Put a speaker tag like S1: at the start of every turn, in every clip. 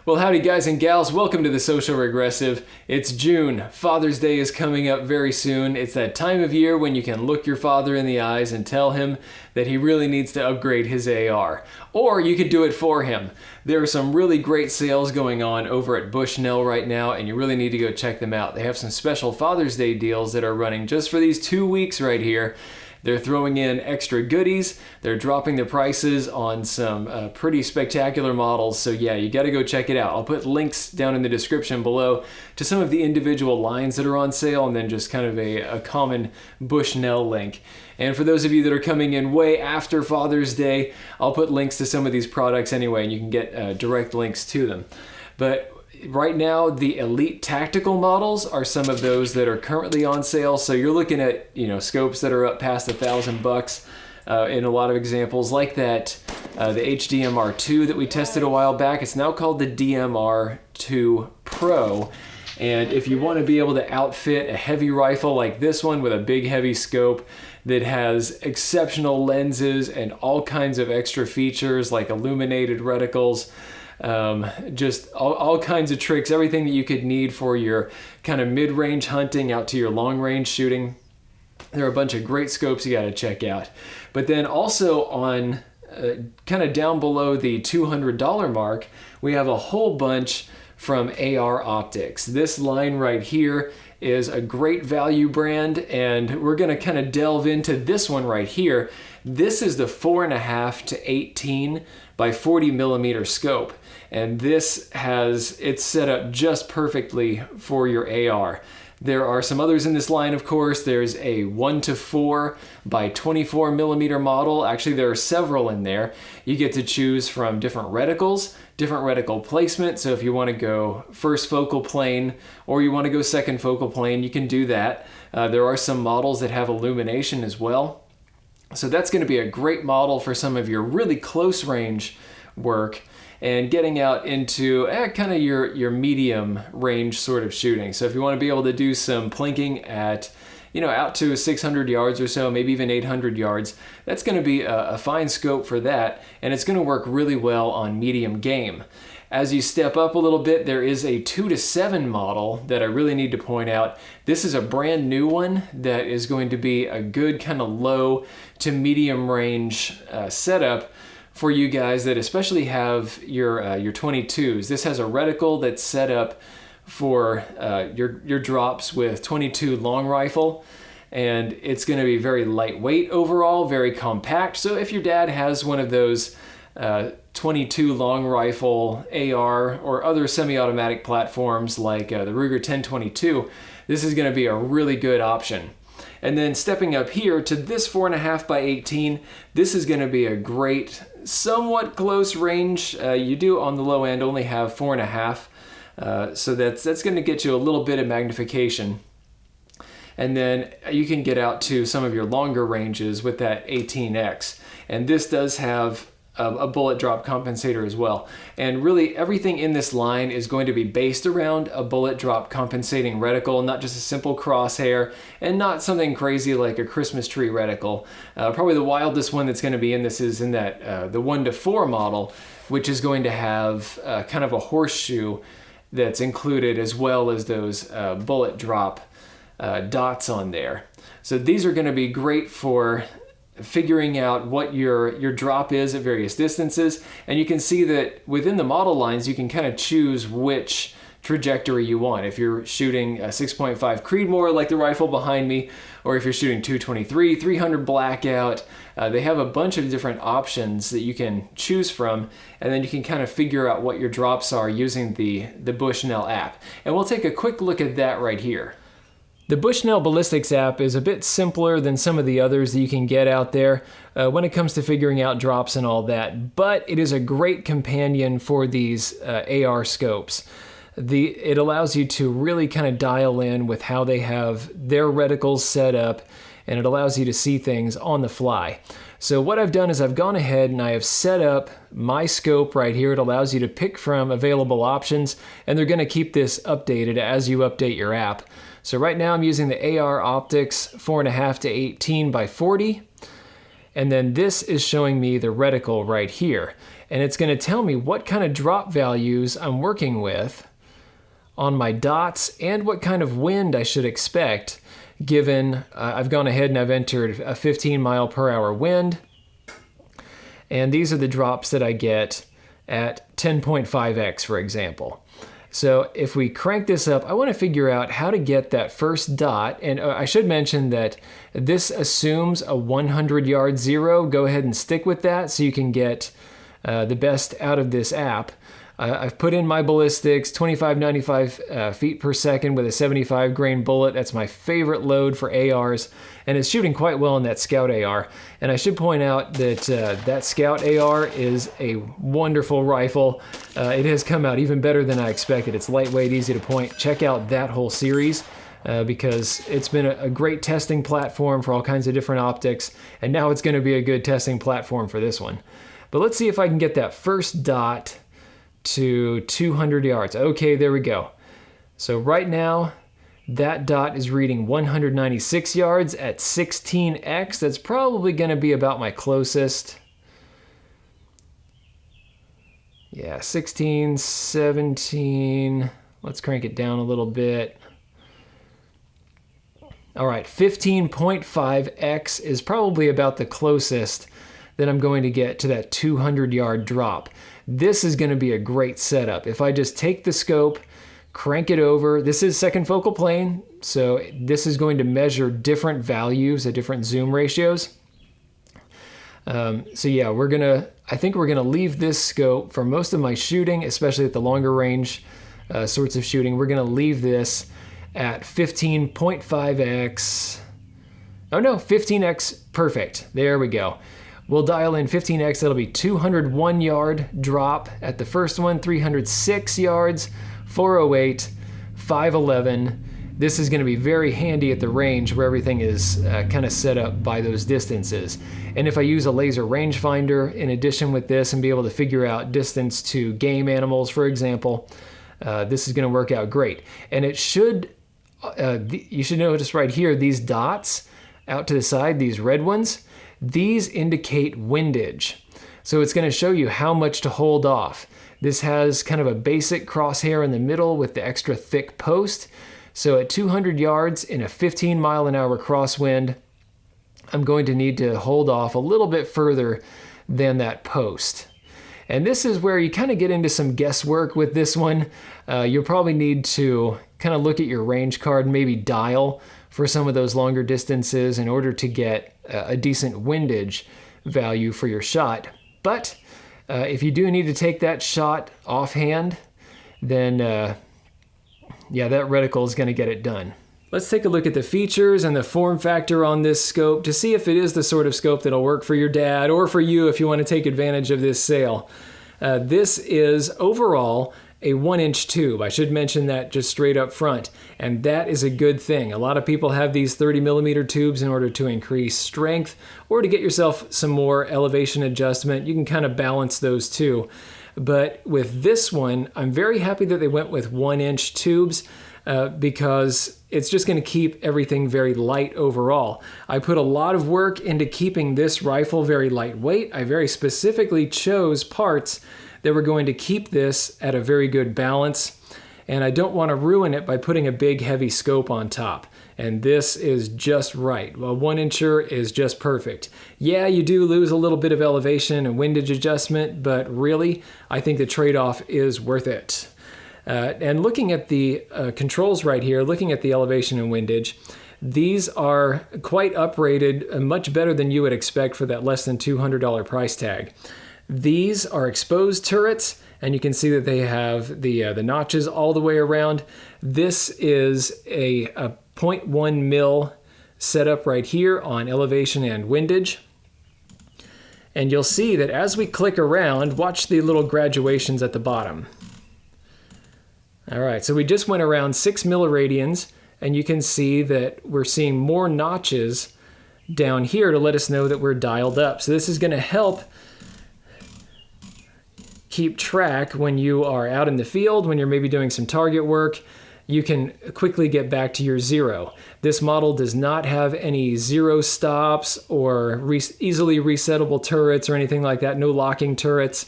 S1: Well, howdy guys and gals, welcome to the Social Regressive. It's June. Father's Day is coming up very soon. It's that time of year when you can look your father in the eyes and tell him that he really needs to upgrade his AR. Or you could do it for him. There are some really great sales going on over at Bushnell right now, and you really need to go check them out. They have some special Father's Day deals that are running just for these 2 weeks right here. They're throwing in extra goodies. They're dropping the prices on some pretty spectacular models. So yeah, you got to go check it out. I'll put links down in the description below to some of the individual lines that are on sale, and then just kind of a common Bushnell link. And for those of you that are coming in way after Father's Day, I'll put links to some of these products anyway, and you can get direct links to them. But right now, the Elite Tactical models are some of those that are currently on sale. So you're looking at, scopes that are up past $1,000 in a lot of examples like that. The HDMR2 that we tested a while back, it's now called the DMR2 Pro. And if you want to be able to outfit a heavy rifle like this one with a big heavy scope that has exceptional lenses and all kinds of extra features like illuminated reticles, just all kinds of tricks, everything that you could need for your kind of mid-range hunting out to your long-range shooting. There are a bunch of great scopes you got to check out. But then also on kind of down below the $200 mark, we have a whole bunch from AR Optics. This line right here is a great value brand, and we're going to kind of delve into this one right here. This is the 4.5 to 18 by 40 millimeter scope, and it's set up just perfectly for your AR. There are some others in this line, of course. There's a 1 to 4 by 24 millimeter model. Actually, there are several in there. You get to choose from different reticles, different reticle placement. So if you want to go first focal plane or you want to go second focal plane, you can do that. There are some models that have illumination as well. So that's going to be a great model for some of your really close range work and getting out into kind of your medium range sort of shooting. So if you want to be able to do some plinking at, out to 600 yards or so, maybe even 800 yards, that's going to be a fine scope for that, and it's going to work really well on medium game. As you step up a little bit, there is a 2 to 7 model that I really need to point out. This is a brand new one that is going to be a good kind of low to medium range setup for you guys that especially have your 22s. This has a reticle that's set up for your drops with 22 long rifle, and it's going to be very lightweight overall, very compact. So if your dad has one of those 22 long rifle AR or other semi-automatic platforms like the Ruger 1022, this is going to be a really good option. And then stepping up here to this 4.5 by 18, this is going to be a great, somewhat close range. You do on the low end only have 4.5, so that's going to get you a little bit of magnification. And then you can get out to some of your longer ranges with that 18X. And this does have a bullet drop compensator as well. And really everything in this line is going to be based around a bullet drop compensating reticle, not just a simple crosshair and not something crazy like a Christmas tree reticle. Probably the wildest one that's going to be in this is in that the 1 to 4 model, which is going to have kind of a horseshoe that's included, as well as those bullet drop dots on there. So these are going to be great for figuring out what your drop is at various distances, and you can see that within the model lines you can kind of choose which trajectory you want. If you're shooting a 6.5 Creedmoor like the rifle behind me, or if you're shooting 223, 300 blackout, they have a bunch of different options that you can choose from, and then you can kind of figure out what your drops are using the Bushnell app. And we'll take a quick look at that right here. The Bushnell Ballistics app is a bit simpler than some of the others that you can get out there when it comes to figuring out drops and all that, but it is a great companion for these AR scopes. It allows you to really kind of dial in with how they have their reticles set up, and it allows you to see things on the fly. So what I've done is I've gone ahead and I have set up my scope right here. It allows you to pick from available options, and they're going to keep this updated as you update your app. So right now I'm using the AR Optics 4.5 to 18 by 40, and then this is showing me the reticle right here. and it's going to tell me what kind of drop values I'm working with on my dots and what kind of wind I should expect, given I've gone ahead and I've entered a 15 mile per hour wind. And these are the drops that I get at 10.5x, for example. So if we crank this up, I want to figure out how to get that first dot. And I should mention that this assumes a 100-yard zero. Go ahead and stick with that so you can get the best out of this app. I've put in my ballistics, 2595 feet per second with a 75 grain bullet. That's my favorite load for ARs, and it's shooting quite well in that Scout AR. And I should point out that that Scout AR is a wonderful rifle. It has come out even better than I expected. It's lightweight, easy to point. Check out that whole series because it's been a great testing platform for all kinds of different optics, and now it's going to be a good testing platform for this one. But let's see if I can get that first dot to 200 yards. Okay, there we go. So right now, that dot is reading 196 yards at 16x. That's probably going to be about my closest. Yeah, 16, 17. Let's crank it down a little bit. All right, 15.5x is probably about the closest that I'm going to get to that 200-yard drop. This is going to be a great setup. If I just take the scope, crank it over, this is second focal plane, so this is going to measure different values at different zoom ratios. So yeah, I think we're gonna leave this scope for most of my shooting, especially at the longer range sorts of shooting. We're gonna leave this at 15.5x. Oh no, 15x, perfect. There we go. We'll dial in 15x, that'll be 201 yard drop at the first one, 306 yards, 408, 511. This is gonna be very handy at the range where everything is kind of set up by those distances. And if I use a laser rangefinder in addition with this and be able to figure out distance to game animals, for example, this is gonna work out great. And it should, you should notice right here, these dots out to the side, these red ones, these indicate windage. So it's going to show you how much to hold off. This has kind of a basic crosshair in the middle with the extra thick post. So at 200 yards in a 15 mile an hour crosswind, I'm going to need to hold off a little bit further than that post. And this is where you kind of get into some guesswork with this one. You'll probably need to kind of look at your range card and maybe dial for some of those longer distances in order to get a decent windage value for your shot. But if you do need to take that shot offhand, then yeah, that reticle is going to get it done. Let's take a look at the features and the form factor on this scope to see if it is the sort of scope that'll work for your dad or for you if you want to take advantage of this sale. This is overall a 1-inch tube. I should mention that just straight up front, and that is a good thing. A lot of people have these 30mm tubes in order to increase strength or to get yourself some more elevation adjustment. You can kind of balance those too. But with this one, I'm very happy that they went with 1-inch tubes because it's just going to keep everything very light overall. I put a lot of work into keeping this rifle very lightweight. I very specifically chose parts that were going to keep this at a very good balance, and I don't want to ruin it by putting a big heavy scope on top. And this is just right. Well, 1-incher is just perfect. Yeah, you do lose a little bit of elevation and windage adjustment, but really, I think the trade-off is worth it. And looking at the controls right here, looking at the elevation and windage, these are quite uprated, much better than you would expect for that less than $200 price tag. These are exposed turrets, and you can see that they have the notches all the way around. This is a 0.1 mil setup right here on elevation and windage. And you'll see that as we click around, watch the little graduations at the bottom. All right, so we just went around 6 milliradians, and you can see that we're seeing more notches down here to let us know that we're dialed up. So this is going to help keep track when you are out in the field, when you're maybe doing some target work. You can quickly get back to your zero. This model does not have any zero stops or easily resettable turrets or anything like that, no locking turrets.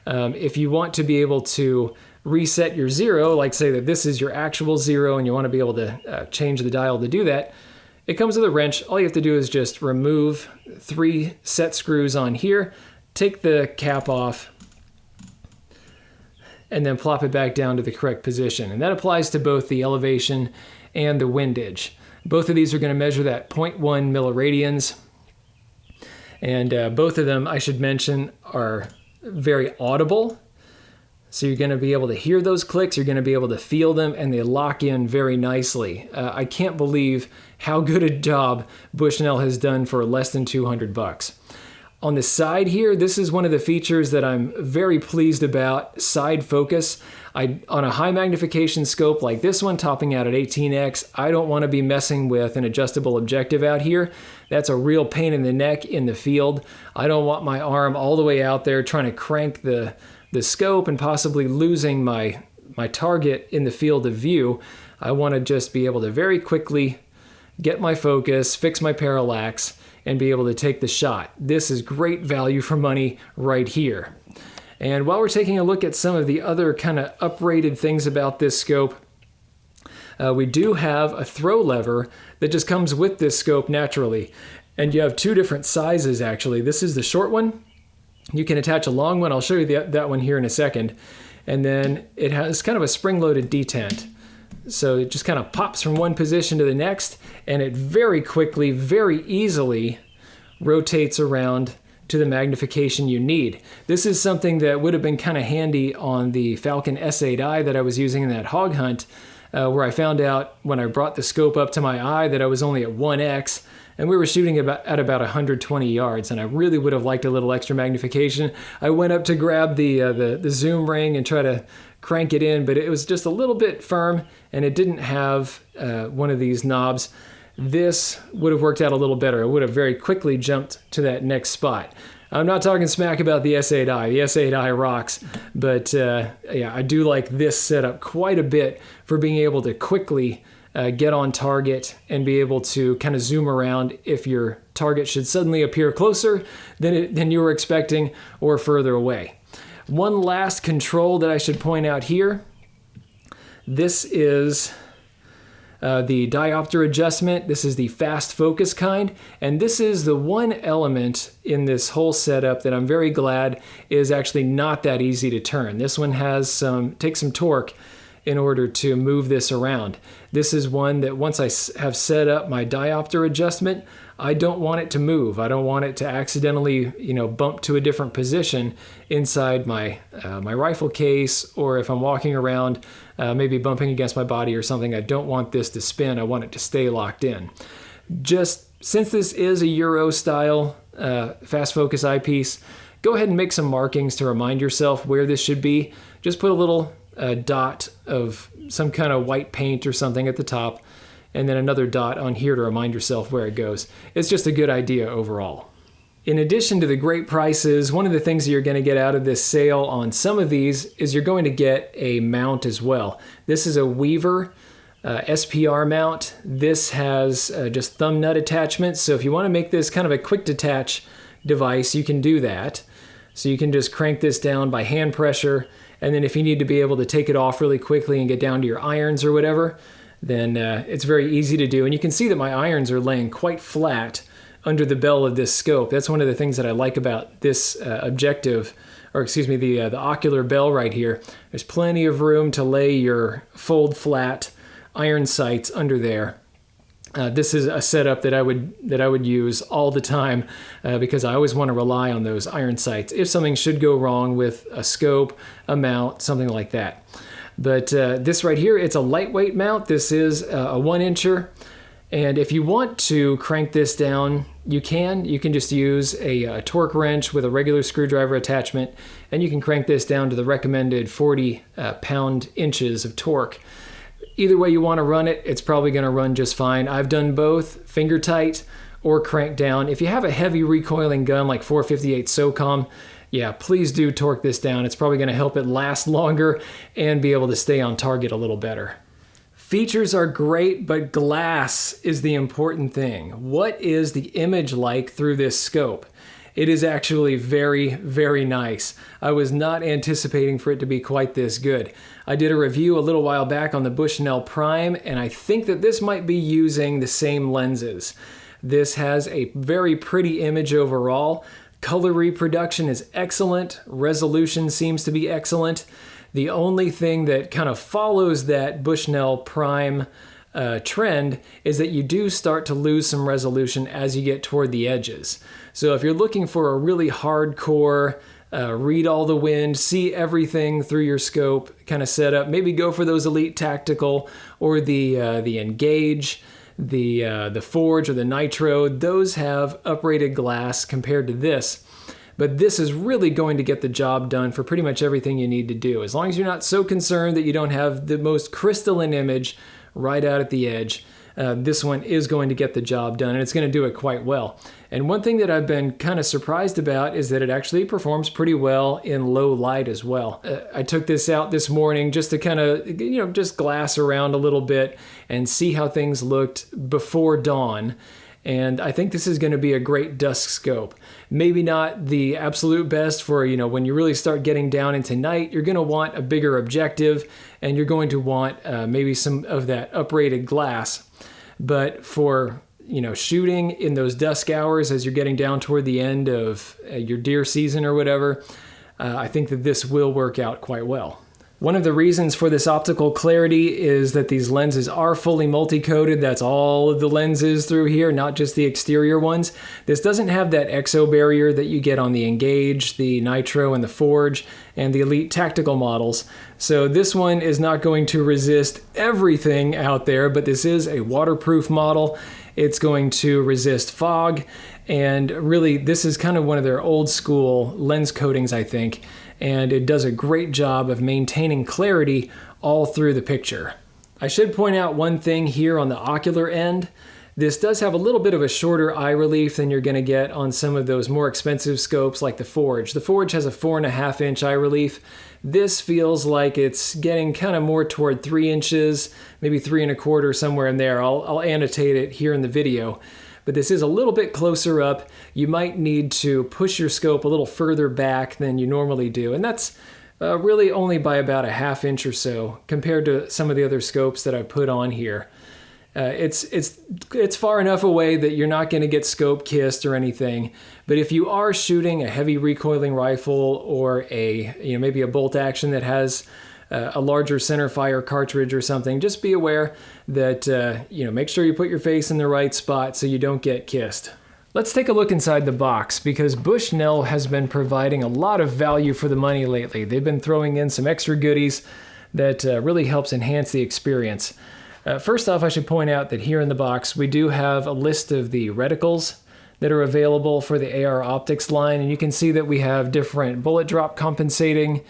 S1: If you want to be able to reset your zero, like say that this is your actual zero and you want to be able to change the dial to do that, it comes with a wrench. All you have to do is just remove 3 set screws on here, take the cap off, and then plop it back down to the correct position. And that applies to both the elevation and the windage. Both of these are going to measure that 0.1 milliradians. And both of them, I should mention, are very audible. So you're going to be able to hear those clicks, you're going to be able to feel them, and they lock in very nicely. I can't believe how good a job Bushnell has done for less than 200 bucks. On the side here, this is one of the features that I'm very pleased about, side focus. On a high magnification scope like this one, topping out at 18x, I don't want to be messing with an adjustable objective out here. That's a real pain in the neck in the field. I don't want my arm all the way out there trying to crank the scope and possibly losing my target in the field of view. I want to just be able to very quickly get my focus, fix my parallax, and be able to take the shot. This is great value for money right here. And while we're taking a look at some of the other kind of uprated things about this scope, we do have a throw lever that just comes with this scope naturally. And you have 2 different sizes actually. This is the short one. You can attach a long one. I'll show you that one here in a second. And then it has kind of a spring-loaded detent. So it just kind of pops from one position to the next, and it very quickly, very easily rotates around to the magnification you need. This is something that would have been kind of handy on the Falcon S8i that I was using in that hog hunt, where I found out when I brought the scope up to my eye that I was only at 1x, and we were shooting at about 120 yards, and I really would have liked a little extra magnification. I went up to grab the zoom ring and try to crank it in, but it was just a little bit firm, and it didn't have one of these knobs. This would have worked out a little better. It would have very quickly jumped to that next spot. I'm not talking smack about the S8i. The S8i rocks, but yeah, I do like this setup quite a bit for being able to quickly get on target and be able to kind of zoom around if your target should suddenly appear closer than you were expecting or further away. One last control that I should point out here. This is the diopter adjustment. This is the fast focus kind, and this is the one element in this whole setup that I'm very glad is actually not that easy to turn. This one takes some torque in order to move this around. This is one that once I have set up my diopter adjustment, I don't want it to move. I don't want it to accidentally, bump to a different position inside my rifle case, or if I'm walking around, maybe bumping against my body or something. I don't want this to spin. I want it to stay locked in. Just since this is a Euro style fast focus eyepiece, go ahead and make some markings to remind yourself where this should be. Just put a little dot of some kind of white paint or something at the top, and then another dot on here to remind yourself where it goes. It's just a good idea overall. In addition to the great prices, one of the things that you're going to get out of this sale on some of these is you're going to get a mount as well. This is a Weaver SPR mount. This has just thumb nut attachments, so if you want to make this kind of a quick detach device, you can do that. So you can just crank this down by hand pressure, and then if you need to be able to take it off really quickly and get down to your irons or whatever, then it's very easy to do. And you can see that my irons are laying quite flat under the bell of this scope. That's one of the things that I like about this objective, or excuse me, the ocular bell right here. There's plenty of room to lay your fold flat iron sights under there. This is a setup that I would use all the time because I always want to rely on those iron sights if something should go wrong with a scope, a mount, something like that. But this right here, it's a lightweight mount. This is a 1-incher. And if you want to crank this down, you can. You can just use a torque wrench with a regular screwdriver attachment, and you can crank this down to the recommended 40 pound-inches of torque. Either way you want to run it, it's probably going to run just fine. I've done both, finger tight or crank down. If you have a heavy recoiling gun like 458 SOCOM, yeah, please do torque this down. It's probably going to help it last longer and be able to stay on target a little better. Features are great, but glass is the important thing. What is the image like through this scope? it is actually very, very nice. I was not anticipating for it to be quite this good. I did a review a little while back on the Bushnell Prime, and I think that this might be using the same lenses. This has a very pretty image overall. Color reproduction is excellent. Resolution seems to be excellent. The only thing that kind of follows that Bushnell Prime trend is that you do start to lose some resolution as you get toward the edges. So if you're looking for a really hardcore, read all the wind, see everything through your scope kind of setup, maybe go for those Elite Tactical or the Engage, the Forge or the Nitro. Those have uprated glass compared to this. But this is really going to get the job done for pretty much everything you need to do. As long as you're not so concerned that you don't have the most crystalline image right out at the edge, this one is going to get the job done, and it's going to do it quite well. And one thing that I've been kind of surprised about is that it actually performs pretty well in low light as well. I took this out this morning just to kind of, just glass around a little bit and see how things looked before dawn. And I think this is going to be a great dusk scope. Maybe not the absolute best for, when you really start getting down into night. You're going to want a bigger objective, and you're going to want maybe some of that uprated glass. But for, shooting in those dusk hours as you're getting down toward the end of your deer season or whatever, I think that this will work out quite well. One of the reasons for this optical clarity is that these lenses are fully multi-coated. That's all of the lenses through here, not just the exterior ones. This doesn't have that exo barrier that you get on the Engage, the Nitro, and the Forge, and the Elite Tactical models. So this one is not going to resist everything out there, but this is a waterproof model. It's going to resist fog, and really this is kind of one of their old school lens coatings, I think. And it does a great job of maintaining clarity all through the picture. I should point out one thing here on the ocular end. This does have a little bit of a shorter eye relief than you're going to get on some of those more expensive scopes like the Forge. The Forge has a 4.5 inch eye relief. This feels like it's getting kind of more toward 3 inches, maybe 3.25, somewhere in there. I'll annotate it here in the video. But this is a little bit closer up. You might need to push your scope a little further back than you normally do. And that's really only by about a 1/2 inch or so compared to some of the other scopes that I put on here. It's far enough away that you're not going to get scope kissed or anything. But if you are shooting a heavy recoiling rifle or maybe a bolt action that has a larger center fire cartridge or something, just be aware that, make sure you put your face in the right spot so you don't get kissed. Let's take a look inside the box, because Bushnell has been providing a lot of value for the money lately. They've been throwing in some extra goodies that really helps enhance the experience. First off, I should point out that here in the box, we do have a list of the reticles that are available for the AR Optics line, and you can see that we have different bullet drop compensating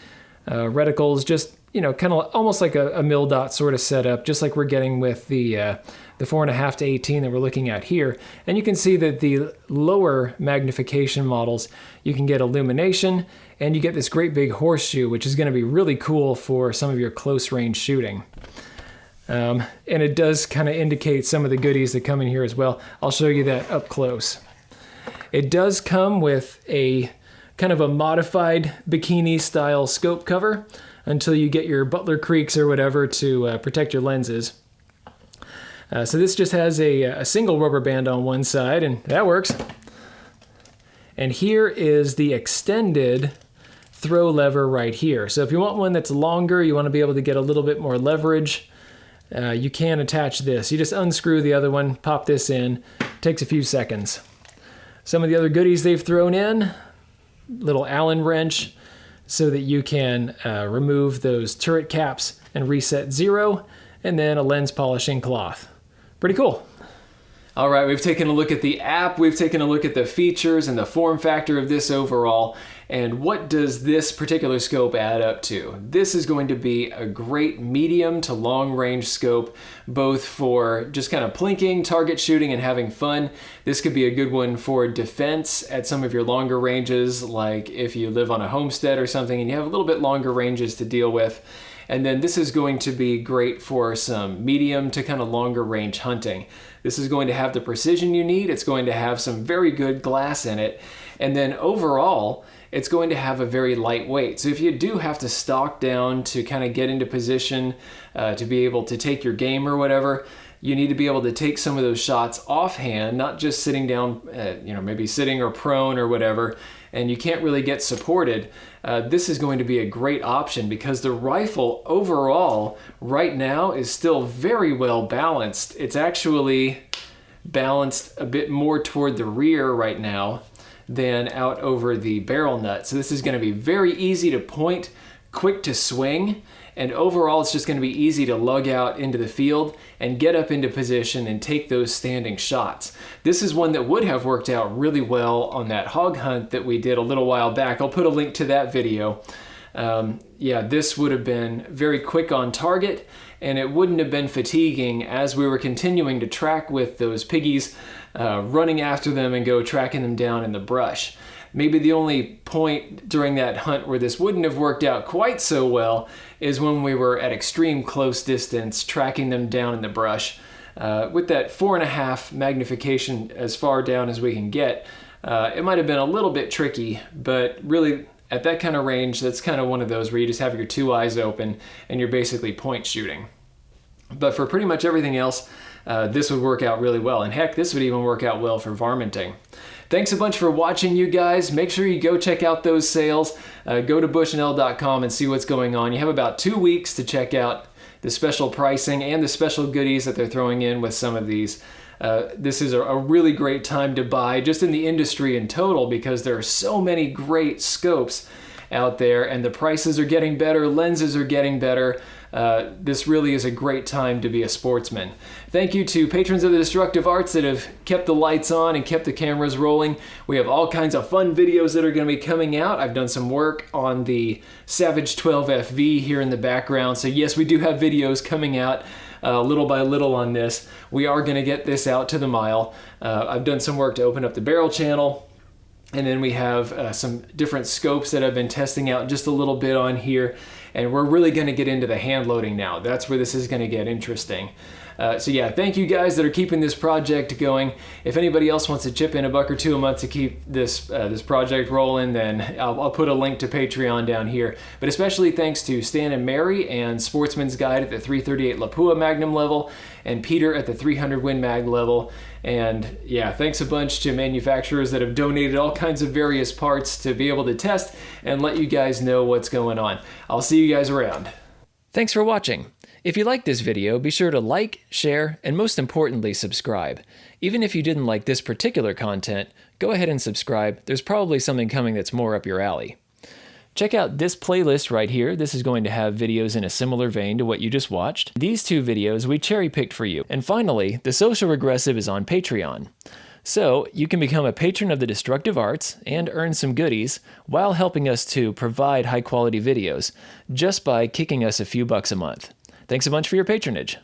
S1: reticles, just kind of almost like a mil dot sort of setup, just like we're getting with the 4.5 to 18 that we're looking at here. And you can see that the lower magnification models, you can get illumination, and you get this great big horseshoe, which is going to be really cool for some of your close range shooting. And it does kind of indicate some of the goodies that come in here as well. I'll show you that up close. It does come with a kind of a modified bikini style scope cover until you get your Butler Creeks or whatever to protect your lenses. So this just has a single rubber band on one side, and that works. And here is the extended throw lever right here. So if you want one that's longer, you want to be able to get a little bit more leverage, you can attach this. You just unscrew the other one, pop this in, takes a few seconds. Some of the other goodies they've thrown in, little Allen wrench so that you can remove those turret caps and reset 0, and then a lens polishing cloth. Pretty cool. All right, we've taken a look at the app, we've taken a look at the features and the form factor of this overall, and what does this particular scope add up to? This is going to be a great medium to long range scope, both for just kind of plinking, target shooting, and having fun. This could be a good one for defense at some of your longer ranges, like if you live on a homestead or something and you have a little bit longer ranges to deal with. And then this is going to be great for some medium to kind of longer range hunting. This is going to have the precision you need. It's going to have some very good glass in it. And then overall, it's going to have a very light weight. So if you do have to stalk down to kind of get into position to be able to take your game or whatever, you need to be able to take some of those shots offhand, not just sitting down, maybe sitting or prone or whatever, and you can't really get supported. This is going to be a great option because the rifle overall right now is still very well balanced. It's actually balanced a bit more toward the rear right now than out over the barrel nut. So this is going to be very easy to point, quick to swing, and overall it's just going to be easy to lug out into the field and get up into position and take those standing shots. This is one that would have worked out really well on that hog hunt that we did a little while back. I'll put a link to that video. This would have been very quick on target, and it wouldn't have been fatiguing as we were continuing to track with those piggies, running after them and go tracking them down in the brush. Maybe the only point during that hunt where this wouldn't have worked out quite so well is when we were at extreme close distance tracking them down in the brush. With that 4.5 magnification as far down as we can get, it might have been a little bit tricky, but really at that kind of range, that's kind of one of those where you just have your two eyes open and you're basically point shooting. But for pretty much everything else, this would work out really well. And heck, this would even work out well for varminting. Thanks a bunch for watching, you guys. Make sure you go check out those sales. Go to bushnell.com and see what's going on. You have about 2 weeks to check out the special pricing and the special goodies that they're throwing in with some of these. This is a really great time to buy just in the industry in total because there are so many great scopes out there and the prices are getting better, lenses are getting better. This really is a great time to be a sportsman. Thank you to patrons of the Destructive Arts that have kept the lights on and kept the cameras rolling. We have all kinds of fun videos that are going to be coming out. I've done some work on the Savage 12 FV here in the background. So yes, we do have videos coming out little by little on this. We are going to get this out to the mile. I've done some work to open up the barrel channel. And then we have some different scopes that I've been testing out just a little bit on here. And we're really going to get into the hand loading now. That's where this is going to get interesting. So yeah, thank you guys that are keeping this project going. If anybody else wants to chip in $1 or $2 a month to keep this this project rolling, then I'll put a link to Patreon down here. But especially thanks to Stan and Mary and Sportsman's Guide at the 338 Lapua Magnum level and Peter at the 300 Win Mag level. And yeah, thanks a bunch to manufacturers that have donated all kinds of various parts to be able to test and let you guys know what's going on. I'll see you guys around. Thanks for watching. If you liked this video, be sure to like, share, and most importantly, subscribe. Even if you didn't like this particular content, go ahead and subscribe. There's probably something coming that's more up your alley. Check out this playlist right here. This is going to have videos in a similar vein to what you just watched. These 2 videos we cherry-picked for you. And finally, The Social Regressive is on Patreon. So you can become a patron of the Destructive Arts and earn some goodies while helping us to provide high-quality videos just by kicking us a few bucks a month. Thanks a bunch for your patronage.